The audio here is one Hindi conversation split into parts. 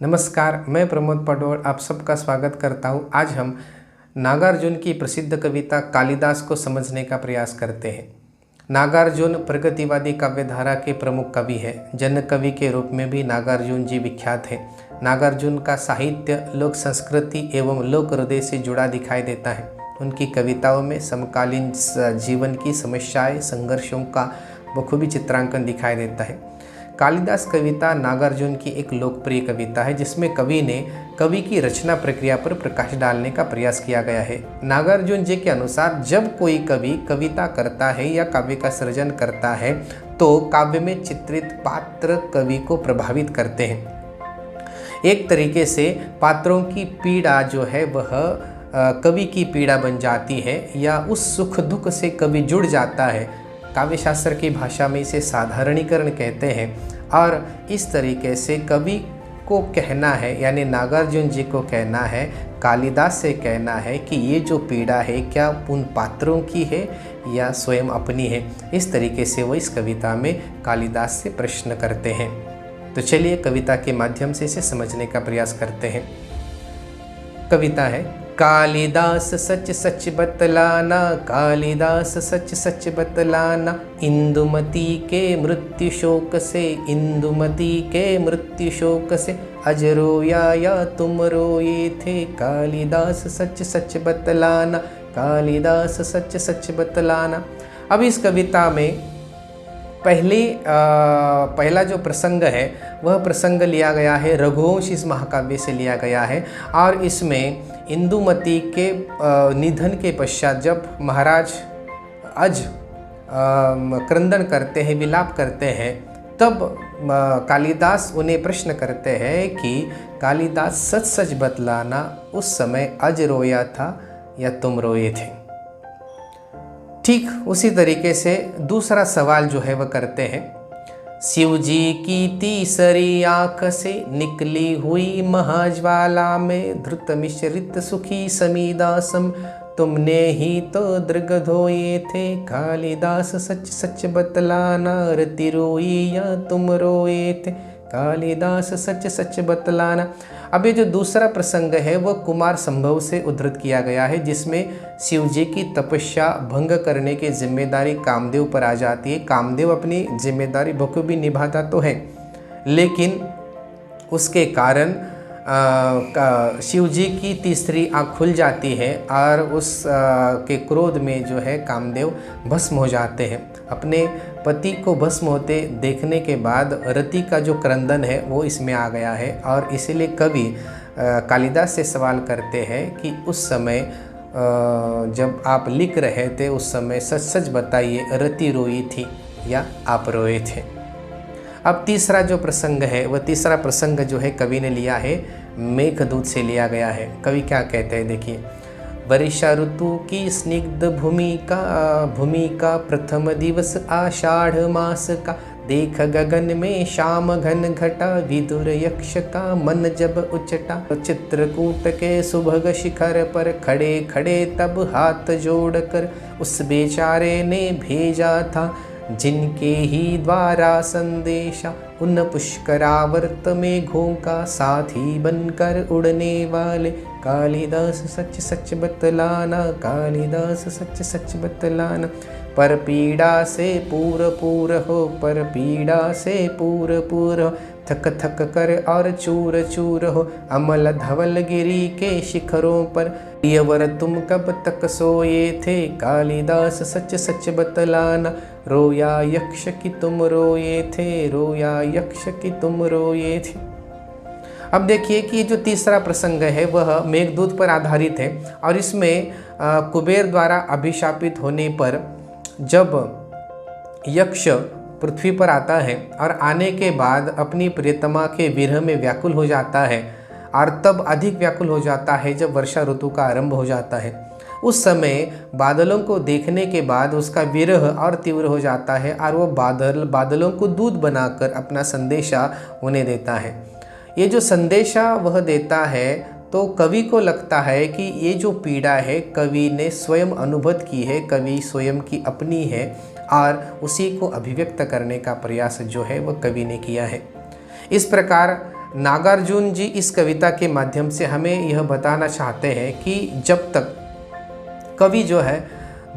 नमस्कार, मैं प्रमोद पडोल आप सबका स्वागत करता हूँ। आज हम नागार्जुन की प्रसिद्ध कविता कालिदास को समझने का प्रयास करते हैं। नागार्जुन प्रगतिवादी काव्यधारा के प्रमुख कवि हैं। जन कवि के रूप में भी नागार्जुन जी विख्यात हैं। नागार्जुन का साहित्य लोक संस्कृति एवं लोक हृदय से जुड़ा दिखाई देता है। उनकी कविताओं में समकालीन जीवन की समस्याएं, संघर्षों का बखूबी चित्रांकन दिखाई देता है। कालिदास कविता नागार्जुन की एक लोकप्रिय कविता है, जिसमें कवि ने कवि की रचना प्रक्रिया पर प्रकाश डालने का प्रयास किया गया है। नागार्जुन जी के अनुसार जब कोई कवि कविता करता है या काव्य का सृजन करता है तो काव्य में चित्रित पात्र कवि को प्रभावित करते हैं। एक तरीके से पात्रों की पीड़ा जो है वह कवि की पीड़ा बन जाती है या उस सुख दुख से कवि जुड़ जाता है। काव्यशास्त्र की भाषा में इसे साधारणीकरण कहते हैं। और इस तरीके से कवि को कहना है, यानी नागार्जुन जी को कहना है, कालिदास से कहना है कि ये जो पीड़ा है क्या उन पात्रों की है या स्वयं अपनी है। इस तरीके से वो इस कविता में कालिदास से प्रश्न करते हैं। तो चलिए कविता के माध्यम से इसे समझने का प्रयास करते हैं। कविता है, कालिदास सच सच बतलाना, कालिदास सच सच बतलाना, इंदुमती के मृत्यु शोक से, इंदुमती के मृत्यु शोक से, अज रोया या तुम रोए थे, कालिदास सच सच बतलाना, कालिदास सच सच बतलाना। अब इस कविता में पहला जो प्रसंग है वह प्रसंग लिया गया है रघुवंश इस महाकाव्य से लिया गया है। और इसमें इंदुमती के निधन के पश्चात जब महाराज अज क्रंदन करते हैं, विलाप करते हैं, तब कालिदास उन्हें प्रश्न करते हैं कि कालिदास सच सच बतलाना, उस समय अज रोया था या तुम रोए थे। ठीक उसी तरीके से दूसरा सवाल जो है वह करते हैं, शिव जी की तीसरी आँख से निकली हुई महाज्वाला में धृत मिश्रित सुखी समीदासम, तुमने ही तो दृग धोए थे, कालिदास सच सच बतलाना, रति रोई या तुम रोए थे, कालिदास सच सच बतलाना। अब ये जो दूसरा प्रसंग है वह कुमार संभव से उद्धृत किया गया है, जिसमें शिव जी की तपस्या भंग करने की जिम्मेदारी कामदेव पर आ जाती है। कामदेव अपनी जिम्मेदारी बखूबी निभाता तो है, लेकिन उसके कारण शिव जी की तीसरी आँख खुल जाती है और उस के क्रोध में जो है कामदेव भस्म हो जाते हैं। अपने पति को भस्म होते देखने के बाद रति का जो क्रंदन है वो इसमें आ गया है। और इसीलिए कवि कालिदास से सवाल करते हैं कि उस समय जब आप लिख रहे थे उस समय सच सच बताइए, रति रोई थी या आप रोए थे। अब तीसरा जो प्रसंग है वह तीसरा प्रसंग जो है कवि ने लिया है मेघदूत से लिया गया है। कवि क्या कहते हैं देखिए, वर्षा ऋतु की स्निग्ध भूमिका प्रथम दिवस आषाढ़ मास का, देख गगन में श्याम घन घटा, विदुर यक्ष का मन जब उचटा, चित्रकूट के सुभग शिखर पर खड़े खड़े तब हाथ जोड़कर उस बेचारे ने भेजा था, जिनके ही द्वारा संदेशा उन पुष्करावर्त मेघों का साथी बनकर उड़ने वाले, कालिदास सच सच बतलाना, कालिदास सच सच बतलाना, पर पीड़ा से पूर पूर हो, पर पीड़ा से पूर पूर हो, थक थक कर और चूर चूर हो, अमल धवल गिरी के शिखरों पर, प्रियवर तुम कब तक सोए थे, कालिदास सच सच बतलाना, रोया यक्ष की तुम रोए थे, रोया यक्ष की तुम रोए थे। अब देखिए कि जो तीसरा प्रसंग है वह मेघदूत पर आधारित है। और इसमें कुबेर द्वारा अभिशापित होने पर जब यक्ष पृथ्वी पर आता है और आने के बाद अपनी प्रियतमा के विरह में व्याकुल हो जाता है, और तब अधिक व्याकुल हो जाता है जब वर्षा ऋतु का आरंभ हो जाता है। उस समय बादलों को देखने के बाद उसका विरह और तीव्र हो जाता है और वो बादलों को दूत बनाकर अपना संदेशा उन्हें देता है। ये जो संदेशा वह देता है तो कवि को लगता है कि ये जो पीड़ा है कवि ने स्वयं अनुभव की है, कवि स्वयं की अपनी है, और उसी को अभिव्यक्त करने का प्रयास जो है वह कवि ने किया है। इस प्रकार नागार्जुन जी इस कविता के माध्यम से हमें यह बताना चाहते हैं कि जब तक कवि जो है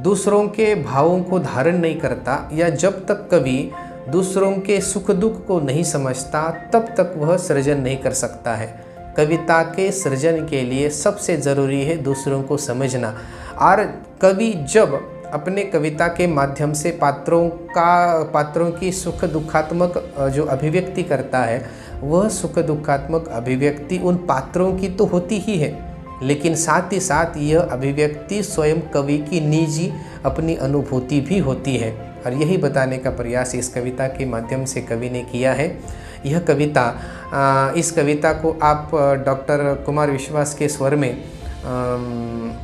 दूसरों के भावों को धारण नहीं करता, या जब तक कवि दूसरों के सुख दुख को नहीं समझता, तब तक वह सृजन नहीं कर सकता है। कविता के सृजन के लिए सबसे ज़रूरी है दूसरों को समझना। और कवि जब अपने कविता के माध्यम से पात्रों की सुख दुखात्मक जो अभिव्यक्ति करता है, वह सुख दुखात्मक अभिव्यक्ति उन पात्रों की तो होती ही है, लेकिन साथ ही साथ यह अभिव्यक्ति स्वयं कवि की निजी अपनी अनुभूति भी होती है। और यही बताने का प्रयास इस कविता के माध्यम से कवि ने किया है। यह कविता, इस कविता को आप डॉक्टर कुमार विश्वास के स्वर में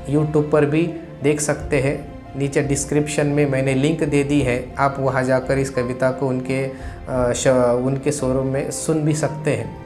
यूट्यूब पर भी देख सकते हैं। नीचे डिस्क्रिप्शन में मैंने लिंक दे दी है, आप वहां जाकर इस कविता को उनके स्वरों में सुन भी सकते हैं।